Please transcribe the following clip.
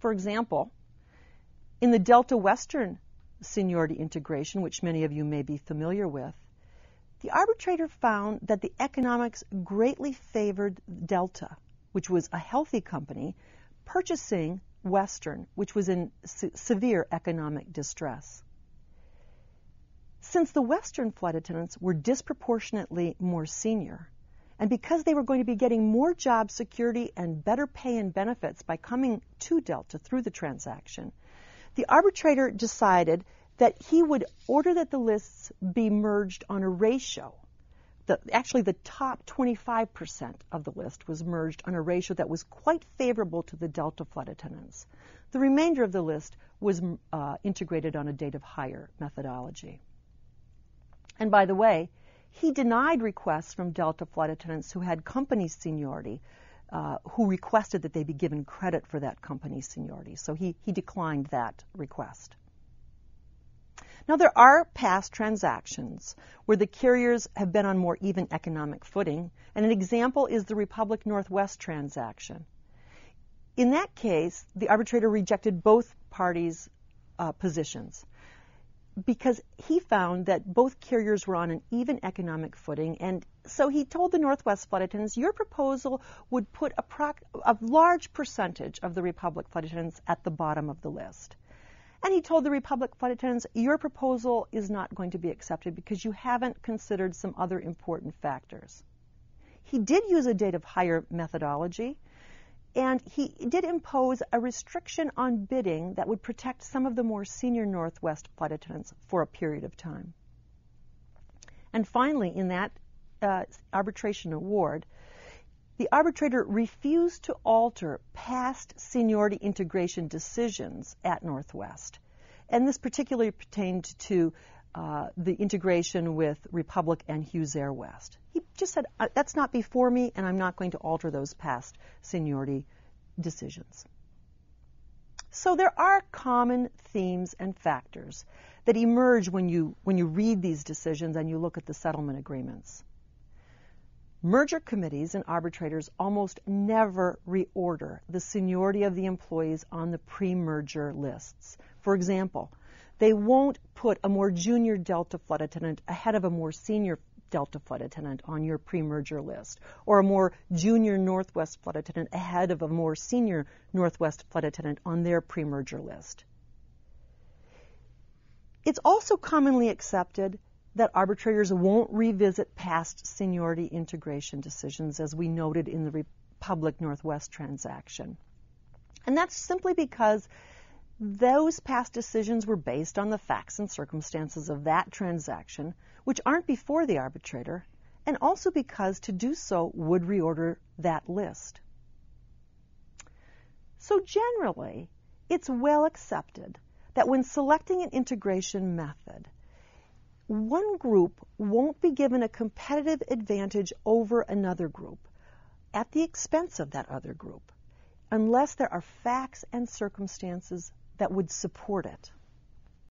For example, in the Delta Western seniority integration, which many of you may be familiar with, the arbitrator found that the economics greatly favored Delta, which was a healthy company, purchasing Western, which was in severe economic distress. Since the Western flight attendants were disproportionately more senior, and because they were going to be getting more job security and better pay and benefits by coming to Delta through the transaction, the arbitrator decided that he would order that the lists be merged on a ratio. Actually, the top 25% of the list was merged on a ratio that was quite favorable to the Delta flight attendants. The remainder of the list was integrated on a date of hire methodology. And by the way, he denied requests from Delta flight attendants who had company seniority, who requested that they be given credit for that company seniority. So he declined that request. Now, there are past transactions where the carriers have been on more even economic footing, and an example is the Republic Northwest transaction. In that case, the arbitrator rejected both parties' positions because he found that both carriers were on an even economic footing, and so he told the Northwest flight attendants, your proposal would put a large percentage of the Republic flight attendants at the bottom of the list. And he told the Republic flight attendants, your proposal is not going to be accepted because you haven't considered some other important factors. He did use a date of hire methodology, and he did impose a restriction on bidding that would protect some of the more senior Northwest flight attendants for a period of time. And finally, in that arbitration award, the arbitrator refused to alter past seniority integration decisions at Northwest. And this particularly pertained to the integration with Republic and Hughes Air West. He just said, that's not before me, and I'm not going to alter those past seniority decisions. So there are common themes and factors that emerge when you read these decisions and you look at the settlement agreements. Merger committees and arbitrators almost never reorder the seniority of the employees on the pre-merger lists. For example, they won't put a more junior Delta flight attendant ahead of a more senior Delta flight attendant on your pre-merger list, or a more junior Northwest flight attendant ahead of a more senior Northwest flight attendant on their pre-merger list. It's also commonly accepted that arbitrators won't revisit past seniority integration decisions, as we noted in the Republic Northwest transaction. And that's simply because those past decisions were based on the facts and circumstances of that transaction, which aren't before the arbitrator, and also because to do so would reorder that list. So generally, it's well accepted that when selecting an integration method, one group won't be given a competitive advantage over another group at the expense of that other group, unless there are facts and circumstances that would support it.